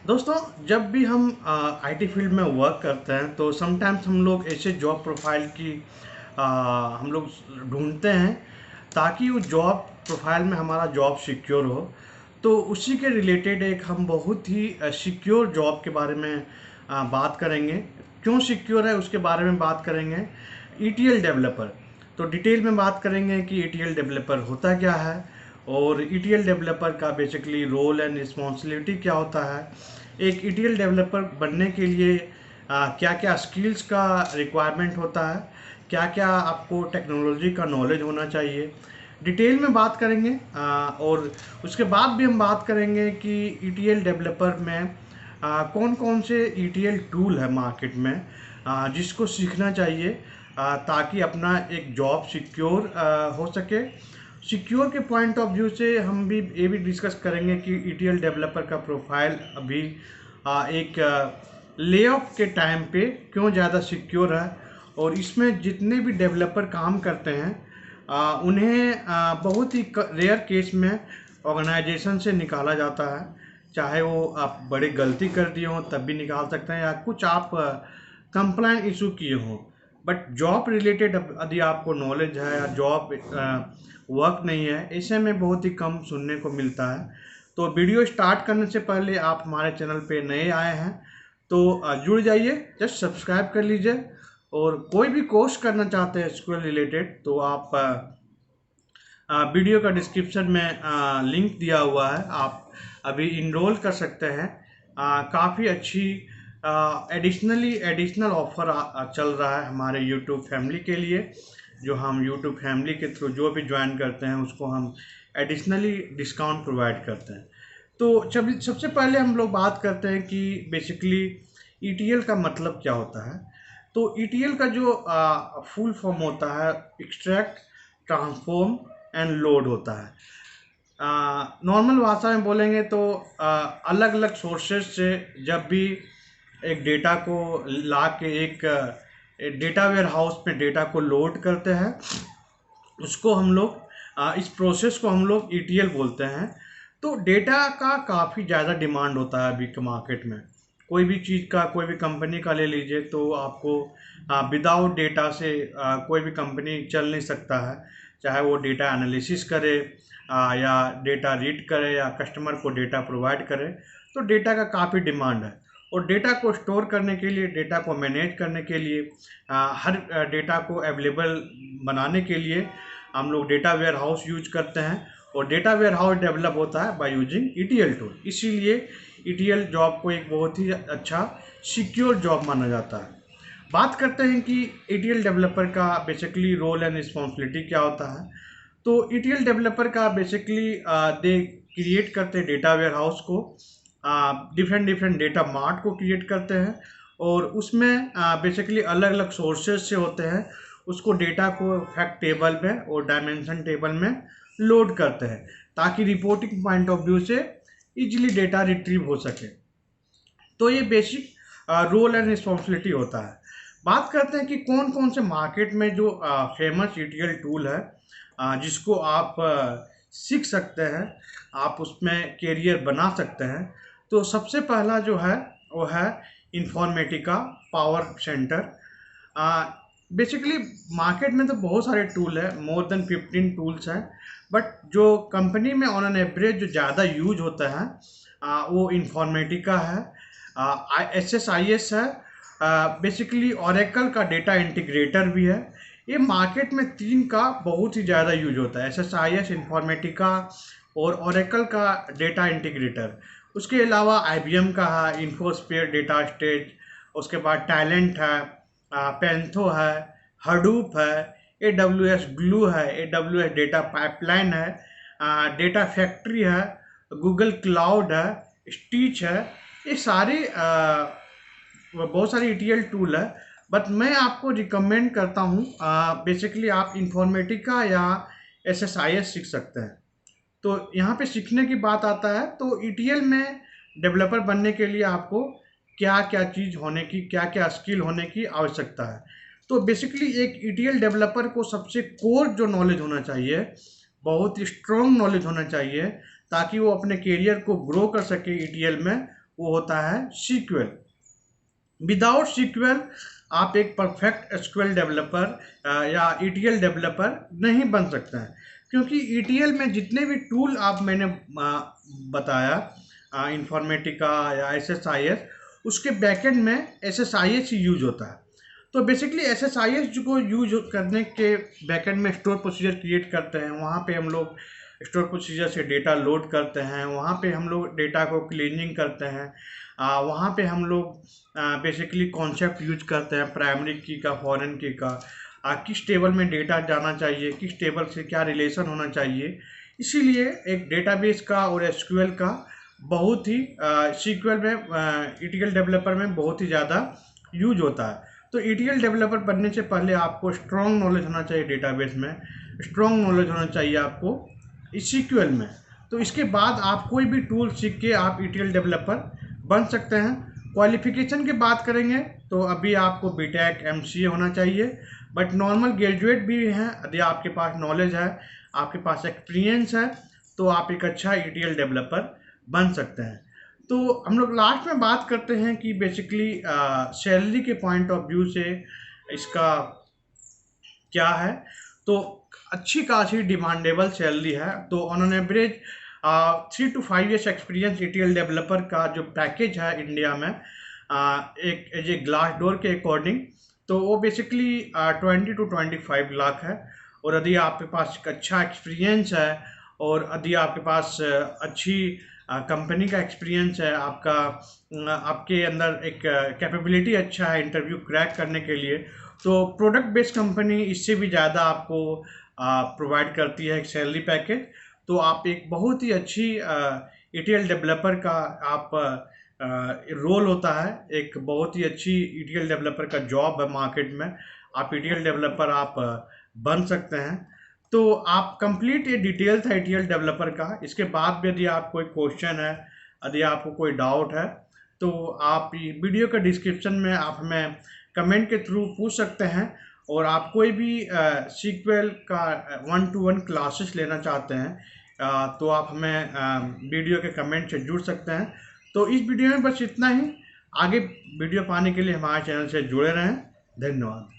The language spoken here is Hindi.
दोस्तों, जब भी हम आईटी फील्ड में वर्क करते हैं तो समटाइम्स हम लोग ऐसे जॉब प्रोफाइल की आ, हम लोग ढूंढते हैं ताकि वो जॉब प्रोफाइल में हमारा जॉब सिक्योर हो। तो उसी के रिलेटेड एक हम बहुत ही सिक्योर जॉब के बारे में बात करेंगे। क्यों सिक्योर है उसके बारे में बात करेंगे। ईटीएल डेवलपर, तो डिटेल में बात करेंगे कि ईटीएल डेवलपर होता क्या है और ईटीएल डेवलपर का बेसिकली रोल एंड रिस्पॉन्सिबिलिटी क्या होता है। एक ईटीएल डेवलपर बनने के लिए क्या क्या स्किल्स का रिक्वायरमेंट होता है, क्या क्या आपको टेक्नोलॉजी का नॉलेज होना चाहिए, डिटेल में बात करेंगे। और उसके बाद भी हम बात करेंगे कि ईटीएल डेवलपर में कौन कौन से ईटीएल टूल है मार्केट में जिसको सीखना चाहिए ताकि अपना एक जॉब सिक्योर हो सके। सिक्योर के पॉइंट ऑफ व्यू से हम भी ये भी डिस्कस करेंगे कि ईटीएल डेवलपर का प्रोफाइल अभी एक ले ऑफ के टाइम पे क्यों ज़्यादा सिक्योर है और इसमें जितने भी डेवलपर काम करते हैं उन्हें बहुत ही रेयर केस में ऑर्गेनाइजेशन से निकाला जाता है। चाहे वो आप बड़े गलती कर दिए हों तब भी निकाल सकते हैं या कुछ आप कंप्लाइंट इशू किए हों, बट जॉब रिलेटेड यदि आपको नॉलेज है या जॉब वर्क नहीं है, ऐसे में बहुत ही कम सुनने को मिलता है। तो वीडियो स्टार्ट करने से पहले आप हमारे चैनल पे नए आए हैं तो जुड़ जाइए, जस्ट सब्सक्राइब कर लीजिए। और कोई भी कोर्स करना चाहते हैं एसक्यूएल रिलेटेड तो आप वीडियो का डिस्क्रिप्शन में लिंक दिया हुआ है, आप अभी इनरोल कर सकते हैं। काफ़ी अच्छी एडिशनल ऑफर चल रहा है हमारे यूट्यूब फैमिली के लिए। जो हम यूट्यूब फैमिली के थ्रू जो भी ज्वाइन करते हैं उसको हम एडिशनली डिस्काउंट प्रोवाइड करते हैं। तो जब सबसे पहले हम लोग बात करते हैं कि बेसिकली ईटीएल का मतलब क्या होता है। तो ईटीएल का जो फुल फॉर्म होता है एक्सट्रैक्ट, ट्रांसफॉर्म एंड लोड होता है। नॉर्मल भाषा में बोलेंगे तो अलग अलग सोर्सेज से जब भी एक डेटा को ला के एक डेटा वेयर हाउस में डेटा को लोड करते हैं, उसको हम लोग इस प्रोसेस को हम लोग ईटीएल बोलते हैं। तो डेटा का काफ़ी ज़्यादा डिमांड होता है अभी के मार्केट में। कोई भी चीज़ का, कोई भी कंपनी का ले लीजिए तो आपको विदाउट डेटा से कोई भी कंपनी चल नहीं सकता है। चाहे वो डेटा एनालिसिस करे या डेटा रीड करे या कस्टमर को डेटा प्रोवाइड करे, तो डेटा का काफ़ी डिमांड है। और डेटा को स्टोर करने के लिए, डेटा को मैनेज करने के लिए, हर डेटा को अवेलेबल बनाने के लिए हम लोग डेटा वेयर हाउस यूज करते हैं। और डेटा वेयर हाउस डेवलप होता है बाय यूजिंग ईटीएल टूल, इसीलिए ईटीएल जॉब को एक बहुत ही अच्छा सिक्योर जॉब माना जाता है। बात करते हैं कि ईटीएल डेवलपर का बेसिकली रोल एंड रिस्पॉन्सिबिलिटी क्या होता है। तो ईटीएल डेवलपर का बेसिकली दे क्रिएट करते हैं डेटा वेयर हाउस को, डिफरेंट डिफरेंट डेटा मार्ट को क्रिएट करते हैं और उसमें बेसिकली अलग अलग सोर्सेज से होते हैं। उसको डेटा को फैक्ट टेबल में और डायमेंशन टेबल में लोड करते हैं ताकि रिपोर्टिंग पॉइंट ऑफ व्यू से इजीली डेटा रिट्रीव हो सके। तो ये बेसिक रोल एंड रिस्पॉन्सिबिलिटी होता है। बात करते हैं कि कौन कौन से मार्केट में जो फेमस ईटीएल टूल है जिसको आप सीख सकते हैं, आप उसमें कैरियर बना सकते हैं। तो सबसे पहला जो है वो है Informatica power centre. Basically market में तो बहुत सारे टूल है, मोर देन 15 टूल्स हैं, बट जो कंपनी में ऑन एन एवरेज जो ज़्यादा यूज होता है वो इन्फॉर्मेटिका है, SSIS है, बेसिकली ओरेकल का डेटा इंटीग्रेटर भी है। ये मार्केट में तीन का बहुत ही ज़्यादा यूज होता है, SSIS, इन्फॉर्मेटिका और ओरेकल का डेटा इंटीग्रेटर। उसके अलावा IBM का है इन्फोस्फीयर डेटा स्टेज, उसके बाद टैलेंट है, पेंथो है, हडूप है, AWS ग्लू है, AWS डेटा पाइपलाइन है, डेटा फैक्ट्री है, गूगल क्लाउड है, स्टीच है। ये सारे बहुत सारी ETL टूल है, बट मैं आपको रिकमेंड करता हूँ बेसिकली आप इन्फॉर्मेटिका या SSIS सीख सकते हैं। तो यहाँ पे सीखने की बात आता है तो ETL में डेवलपर बनने के लिए आपको क्या क्या चीज़ होने की, क्या क्या स्किल होने की आवश्यकता है। तो बेसिकली एक ETL डेवलपर को सबसे कोर जो नॉलेज होना चाहिए, बहुत ही स्ट्रॉन्ग नॉलेज होना चाहिए ताकि वो अपने करियर को ग्रो कर सके ETL में वो होता है सीक्वल। विदाउट सीक्वल आप एक परफेक्ट एसक्यूएल डेवलपर या ईटीएल डेवलपर नहीं बन सकते हैं, क्योंकि ईटीएल में जितने भी टूल आप मैंने बताया इन्फॉर्मेटिका या एसएसआईएस, उसके बैकएंड में एसएसआईएस ही यूज होता है। तो बेसिकली एसएसआईएस को यूज करने के बैकएंड में स्टोर प्रोसीजर क्रिएट करते हैं, वहाँ पे हम लोग स्टोर प्रोसीजर से डेटा लोड करते हैं, वहाँ पे हम लोग डेटा को क्लीनिंग करते हैं, वहाँ पे हम लोग बेसिकली कॉन्सेप्ट यूज करते हैं प्राइमरी की का, फॉरेन की का, किस टेबल में डेटा जाना चाहिए, किस टेबल से क्या रिलेशन होना चाहिए। इसीलिए एक डेटाबेस का और एसक्यूएल का बहुत ही सीक्वल में ईटीएल डेवलपर में बहुत ही ज़्यादा यूज होता है। तो ईटीएल डेवलपर बनने से पहले आपको स्ट्रॉन्ग नॉलेज होना चाहिए डेटाबेस में, स्ट्रॉन्ग नॉलेज होना चाहिए आपको सीक्वल में। तो इसके बाद आप कोई भी टूल सीख के आप ईटीएल डेवलपर बन सकते हैं। क्वालिफिकेशन की बात करेंगे तो अभी आपको बीटेक एमसीए होना चाहिए, बट नॉर्मल ग्रेजुएट भी हैं। यदि आपके पास नॉलेज है, आपके पास एक्सपीरियंस है, तो आप एक अच्छा ईटीएल डेवलपर बन सकते हैं। तो हम लोग लास्ट में बात करते हैं कि बेसिकली सैलरी के पॉइंट ऑफ व्यू से इसका क्या है। तो अच्छी खासी डिमांडेबल सैलरी है। तो on average 3 to 5 years experience ETL developer का जो पैकेज है इंडिया में एक एज ए ग्लास डोर के अकॉर्डिंग, तो वो बेसिकली 20 to 25 लाख है। और यदि आपके पास एक अच्छा एक्सपीरियंस है और यदि आपके पास अच्छी कंपनी का एक्सपीरियंस है, आपके अंदर एक कैपेबिलिटी अच्छा है इंटरव्यू क्रैक करने के लिए, तो प्रोडक्ट बेस्ड कंपनी इससे भी ज़्यादा आपको प्रोवाइड करती है एक सैलरी पैकेज। तो आप एक बहुत ही अच्छी ईटीएल डेवलपर का आप रोल होता है, एक बहुत ही अच्छी ईटीएल डेवलपर का जॉब है मार्केट में। आप ईटीएल डेवलपर आप बन सकते हैं। तो आप कंप्लीट ये डिटेल था ईटीएल डेवलपर का। इसके बाद भी यदि आप कोई क्वेश्चन है, यदि आपको कोई डाउट है, तो आप वीडियो के डिस्क्रिप्शन में आप हमें कमेंट के थ्रू पूछ सकते हैं। और आप कोई भी सीक्वल का 1-to-1 क्लासेस लेना चाहते हैं, तो आप हमें वीडियो के कमेंट से जुड़ सकते हैं। तो इस वीडियो में बस इतना ही। आगे वीडियो पाने के लिए हमारे चैनल से जुड़े रहें। धन्यवाद।